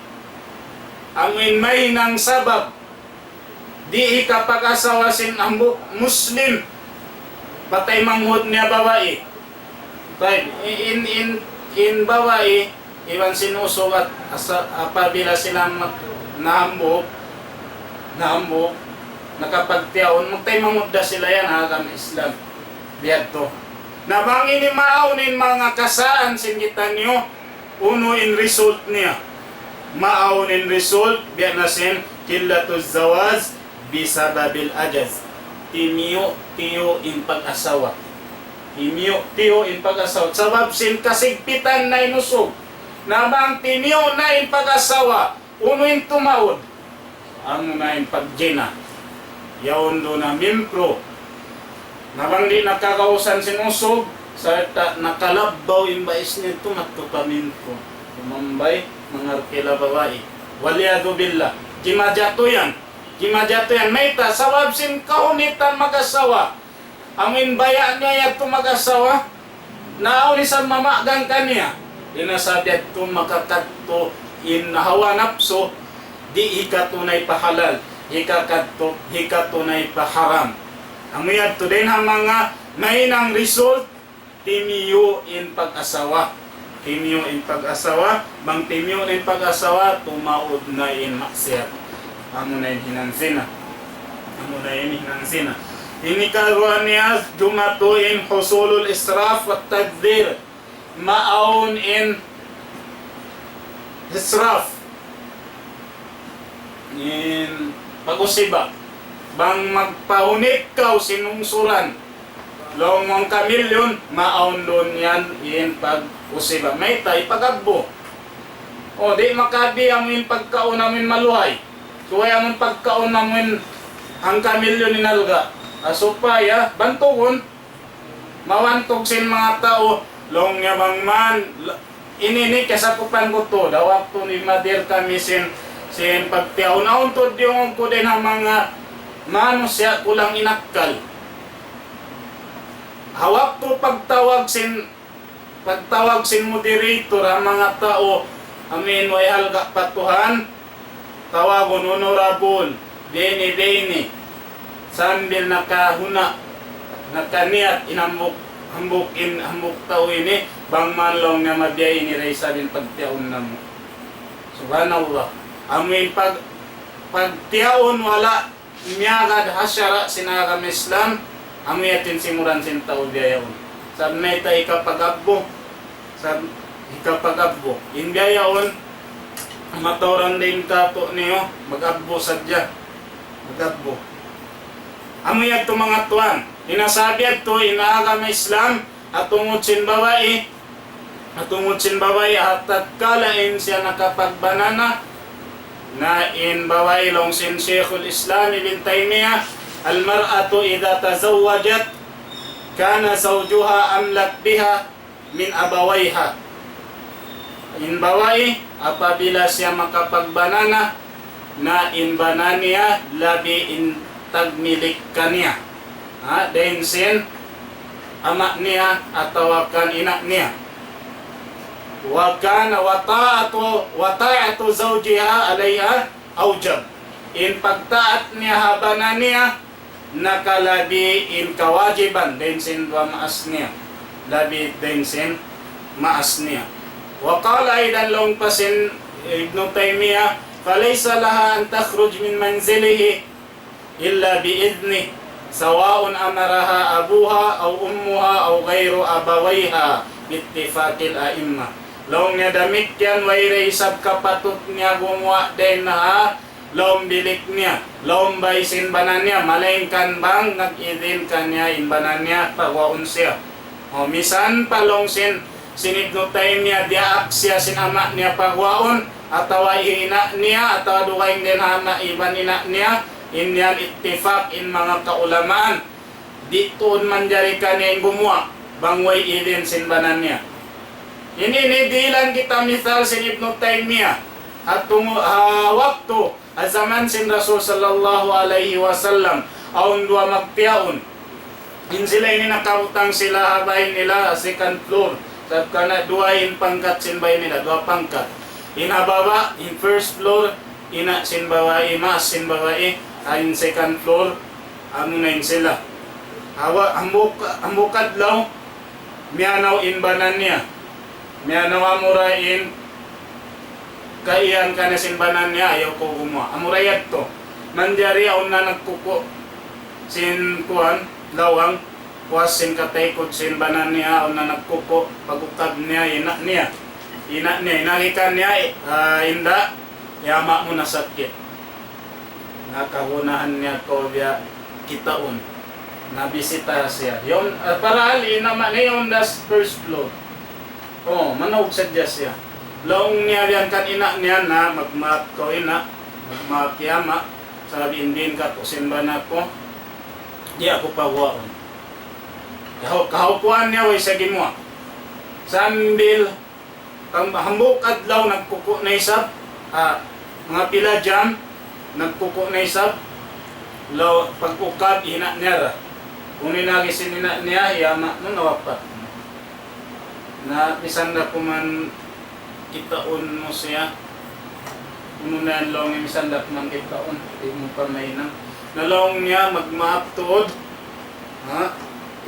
amuin may nang sabab, di ikapag-asawa sin ang Muslim, patay manghud niya babae. Right? In babae, iwan sinusog at apabila silang nahambok, nakapagtiyaon, magtay mangudda sila yan hagam Islam. Biyad to. Nabang inimaaw mga kasaan singitan nyo, uno in result niya. Maaw in result, biya nasin, killatuz zawaz, bisababil ajaz. Timiyo, tiyo in pag-asawa. Timiyo, tiyo in pag-asawa. Sabab sin kasigpitan na inusog. Nabang timiyo na in pag-asawa, uno in tumawod. Ang na in pagjina. Yaon do na mimpro. Nabang di nakakausan sinusog, sa nakalabaw in bais nito matupaminto. Umambay, mga kila babae. Waliyado billah. Gimajato yan. Mayta, sawab sin kaunitan mag-asawa. Ang inbaya niya yung mag-asawa, naawli sa mamagang kanya. Inasabi at makakadto in hawa napso, di ikatunay pahalal, ikatunay paharam. Ang mayad to din ang mga may nang result timiyo in pag-asawa. Timiyo in pag-asawa, bang timiyo in pag-asawa tumaod na in maksiyat. Amo na in hinansina. Amo na in hinansina. Ini karuan niya dumato in husulul israf at tagdir. Maon in israf. In pag-usiba. Bang magpahunit ka o sinungsuran. Long mong kamilyon, maon doon yan in pag-usiba. May tay pagagbo. O di makabi amin pagkaon namin maluhay. Suway amon pagkaon namin ang kamilyon ni nalga. Asupaya, bantugon. Mawantog sin mga tao. Long yabang man. Inini kasakupan ko to. Dawak to ni Madir kami sin pagtiyaw-naon to yung ko din ang mga mano siya kulang inakal. Hawak to pagtawag sin moderator ang mga tao. Amin way halga patuhan. Tawagon honorable. Beni. Sambil nakahuna. Nakaniat inambok tao ini. Bang manlong na mabiyay ni Raysa din pagtiyaon na mo. Subhanallah. Amin pagtiyaon wala miyagad hasyara sinagam Islam. Amin yatin simuran sin tao biyayaon. Sabi may ta ikapagabbo. Inbiyayaon. Matoran din kato niyo. Magabbo sadya. Magabbo. Amin yag mga tuwan. Inasabi at to inaagam Islam. At tungod sin babae. At kalain siya nakapagbanana. Na in babae long sin Sheikhul Islam Ibn Taymiyyah al-mar'atu idha tazawwajat kana zawjuha amlak biha min abawayha. In babae apabila siya makapagbanana na in bananiya labi in tagmilik kaniya. Dahil sin ama niya atau kan ina niya. Wa kana wata'atu zawjiha alayha awjab. In pagtaat niya habanan niya nakalabi in kawajiban din sin wa maas niya. Labi din sin maas niya. Wa qala aidan long pasin Ibn Taymiyyah falaysa laha an takhruj min manzilihi illa biidni sawa'un amaraha abuha aw ummuha aw ghayru abawayha bittifaqil a'immah. Long niya damit yan, way sab kapatut niya gumawa din na long bilik niya, long baisin banan niya, malengkan bang nag-idin kanya in banan niya, pagwaon siya. O misan palong sinidno tayo niya, diaak siya sinama niya pagwaon, atawa ina niya, atawa dukaing din hama iban ina niya, in yan ittifak in mga kaulamaan. Ditoon man jari kanya yung gumawa, bang way idin sin banan niya. Inidilan kita misal sin Ibn Taymiyyah at waktu azaman sin Rasul sallallahu alaihi wasallam aun dua magpiaon. In sila ini nakautang sila habay nila second floor. Sab kana dua in pangkat sin bay nila, dua pangkat. Inababa in first floor ina sin babae mas sin babae in second floor amo na in sila. Ambukad law mianaw in banan niya. Miya nawa murain kaiyan ka na sinbanan niya ayaw ko gumawa. Amurayat to. Mandyari aun na nagkuko sin kuhan, lawang, kuwas sin kataykod sinbanan niya aun na nagkuko. Pagukad niya, ina niya. Inakikan niya, inda, yama mo na sakit. Nakahunahan niya ko via kitaon. Nabisita siya. Yung, para ali naman niya yung das first floor. Manawag sadya siya. Laong niya yan kan ina niya na magmaat ko ina, magmaat yama, sabi indin ka to simba na ko, di ako pawaon. Kahupuan niya way sa gimwa. Sambil, hambok adlaw nagkuko na isab, mga pila jam, nagkuko na isab, law pagkukad ina niya ra. Kung ninagisin ina niya, yama, nung nawapat. Na bisan na kuman kitaon mo siya ununan long bisan na kuman kitaon di mo pa may nang nalong niya magmaap tuod Ha?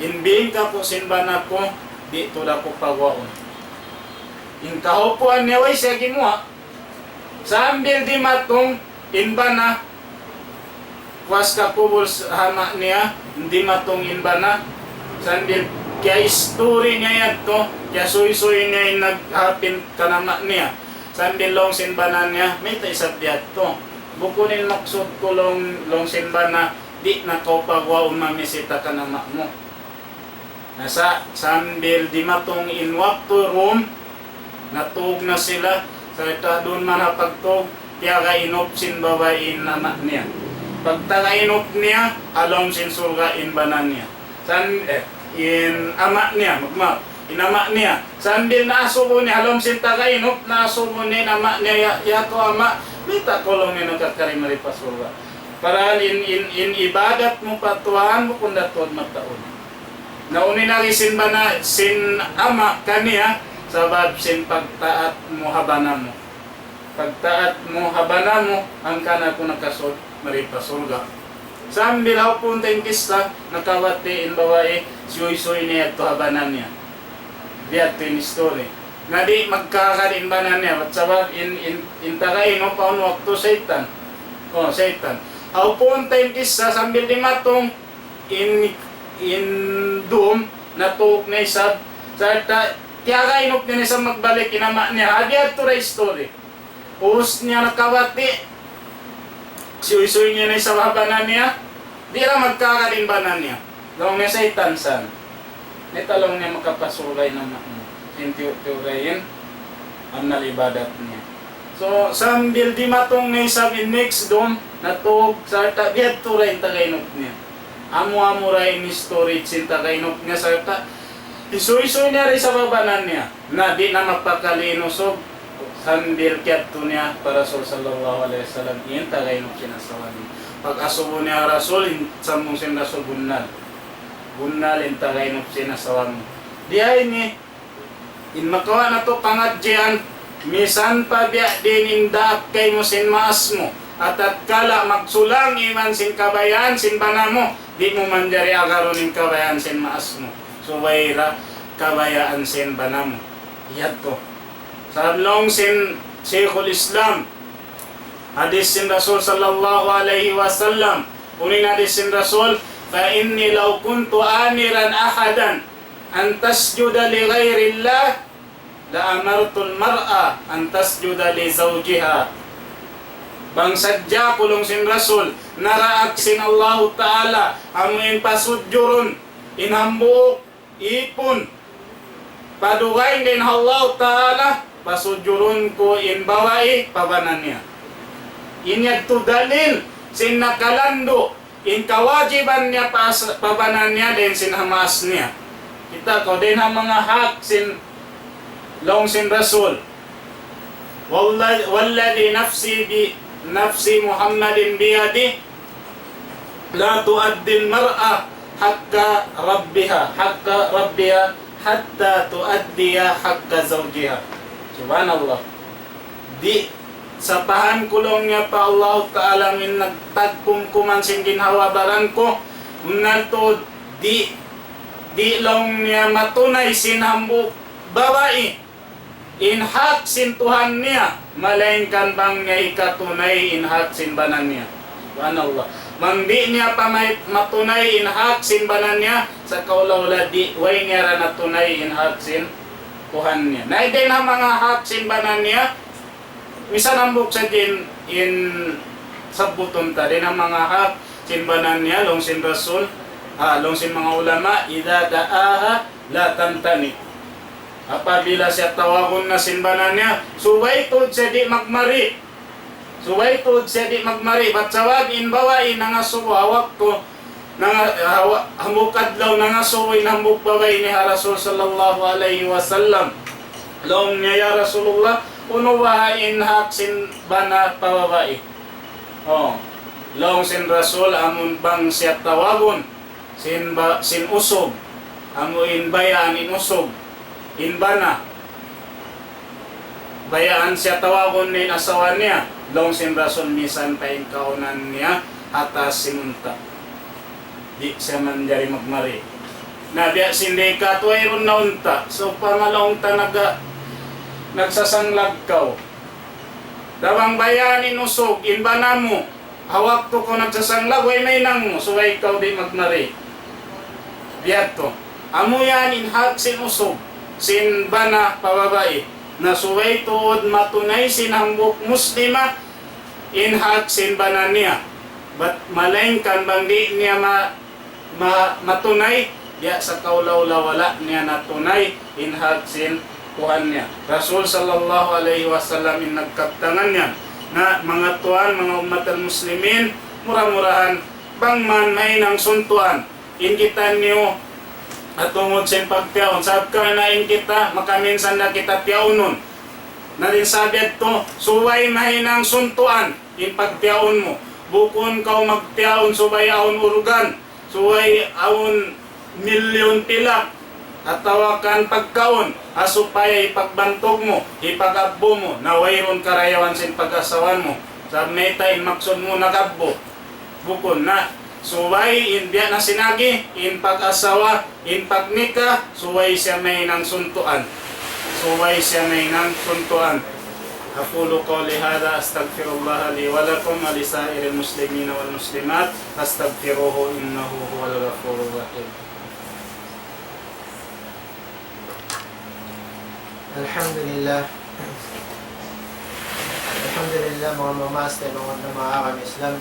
Inbing ka po sinbana ko, di tulad ko pagwaon. In kahupuan niya, way siya gimuha. Sa ambil di matong inbana, was ka kubol sa hama niya, hindi matong inbana. Sa ambil, kaya story niya yan to, kaya suy-suy niya yung naghapin kanama niya. Sa ambil long sinbana niya, may taisap diyan to. Bukunin maksud ko long sinbana, di na ko pagwaon mamisita kanama mo. Nasa sambil di matong inwap to room, natug na sila, sa doon man napagtog, kaya kainop sin babayin nama niya. Pag tagainop niya, along sin surgain banan niya. In ama niya, magmap, inama niya. Sambil naasubo niya, along sin tagainop, naasubo niya, nama niya, yato ama, mita kolong niya nagkakarimari pa surga. Para in ibadat mo patuhan mo kung datod magtaon. Naunin na sin bana, sin ama kaniya, sabab sin pagtaat mo habana mo. Pagtaat mo habana mo, ang kana ko nakasod, maripasulga. Sambil ako punta yung kista, nakawati in babae, suy-suy niya ito habanan niya. Diyan ito yung story. Na di magkakarin banan niya, at sabab in tagay no paunwak to Satan. Oh, Satan. Ako punta yung kista, sambil di matong in doom, natuk na isab, sa kaya kainop niya sa magbalik, inama niya, hadiyad to ray story. Us niya nakawati, suy-suy niya na sa habanan niya, di lang magkakarin banan niya. Long niya sa itansan, nitalong niya makapasulay na sintiyo-tiyorayin, ang nalibadat niya. So, sambil di matong na isab in next doom, natug, sa hadiyad to ray tagainop niya. Amo-amo ray ni story, sinta kainop niya sa isuy-suy niya rin sa babanan niya na di na magpakalinosog sambil kyato niya para Rasul sallallahu alaihi wasallam iyan tagainok sinasawan niya. Pag-asubo niya Rasul, samong sin Rasul bunal in tagainok sinasawan niya. Di ay ni in makawa na to pangadjian misan pa biya din indaak kay mo sin maas mo at kala magsulang iman sin kabayan sin bana mo di mo man jari agaron in kabayan sin maas mo. Suwaira kabayaan sin banam. Iyad to. Sablong sin Sheikhul Islam. Hadis sin Rasul sallallahu alaihi wasallam. Uning hadis sin Rasul, fa inni law kuntu amiran ahadan an tasjuda li ghairillah la amartu al-mar'a an tasjuda li zawjiha. Bang sadya kulong sin Rasul, naraak sin Allah Ta'ala amuin pasudjurun inhambuok ipon padugain din Allah Ta'ala pasujurun ko in bawa'i pabanan niya. Inyag to dalil sin nakalando in kawajiban niya pabanan niya din sin hamas niya. Kita ko din ang mga hak sin long sin Rasul. Walladhi nafsi Muhammadin biyadi la tuaddi al-mar'a hakka rabbiha hatta tuaddiya hakka zawjiha. Subhanallah. Di sa pahan kulong niya pa Allah Ta'ala min nagtagkumkuman sin ginhawa baran ko nalto di long niya matunay sin hambuk babae in hak sin Tuhan niya malainkan bang niya ikatunay in hak sin banan niya. Subhanallah. Mangdi niya pa matunay in hak sin banan niya sa kaulawla di way niya ra natunay in hak sin Tuhan niya. Na din ang mga hak sin banan niya misan ambok sa din in sabuton ta din ang mga hak sin banan niya long sin Rasul long sin mga ulama idza da'aha la tantani. Apabila siya tawagon na sin banan niya suway tud siya di magmari. Suway tud siya di magmari, bat sawag in bawain nga suwawak ko hamukadlaw nga suway na hamuk babae ni Rasul sallallahu alaihi wasallam. Long niya ya Rasulullah unuwain hak sin bana pababae. Oh, long sin Rasul amun bang siya tawagon sin usog amuin bayaan in usog in bana bayaan siya tawagon ni asawa niya. Long sin Rasul misan pa yung kaunan niya atas sinunta. di siya man diri magmari. Nabiya sindika tuwayron na unta. So pamalaong ta nagsasanglag kaw. Dawang bayanin usog, inbana mo. Hawak to ko nagsasanglag, way may nang mo. So way ikaw di magmari. Diyan to. Amo yan inhag sin usog. Sin bana pababae. Na suway tuod matunay sinambok muslima. Inhag sin bana niya. But malain kan bang di niya matunay. Diya sa kaulaw wala niya natunay. Inhag sin kuhan niya. Rasul sallallahu alaihi wasallam in nagkaptangan niya na mga tuan, mga umat al-muslimin, murah-murahan, bang man may nang suntuan, inkitan niyo at tungod sa pagtiyaon. Sabi ka na inkita, makaminsan na kita tiyaunon. Na rin sabi ito, suway may nang suntuan, in pagtiyaon mo. Bukon kau magtiyaon, subay aon urugan, suway aon milyon pilak, at tawakan pagkaon, asupaya ipagbantog mo, ipagabbo mo, na wayron karayawan sin pag-asawan mo. Sa metain maksud mo nagabbo. Bukon na, suway inbiya na sinagi, in pag-asawa, in pagnika, suway siya may nang suntuan. Suway siya may nang suntuan. Aqulu qawli hadha astaghfirullah li wa lakum wa lisairil muslimina wal muslimat astaghfiruhu innahu huwal ghafurur rahim. Alhamdulillah. Alhamdulillah mga mamaste, mga akam Islam.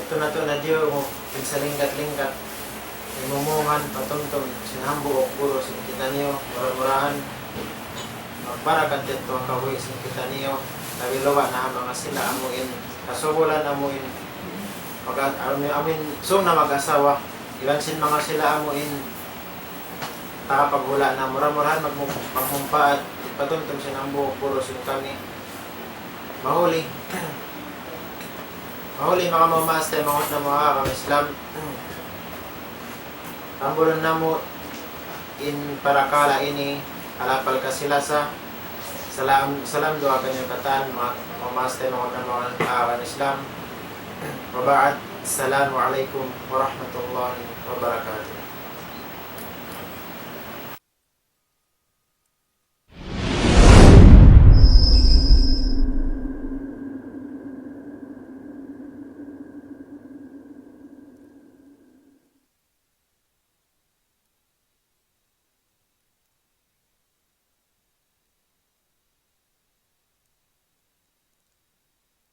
Ito na to na diyo mo pinsalingkat-lingkat. Imumungan, patumtum, sinambu o guro, sinikita niyo, murah-murahan. Magparakan dito ang kahoy, sinikita niyo. Nabilawa na mga sila amuin, kasubulan amuin. Amin, sum na mag-asawa. Ilan sin mga sila amuin. Paghula na murah-murahan magmumpa at patumtum sinambu o guro, sinikami. Mahuli mga mamaste, mga akam Islam. Tambulan na mo in parakala ini alapal ka sila sa salam doa kanyang katan mga mamaste, mga akam Islam. Wabaad, assalamu alaikum warahmatullahi wabarakatuh.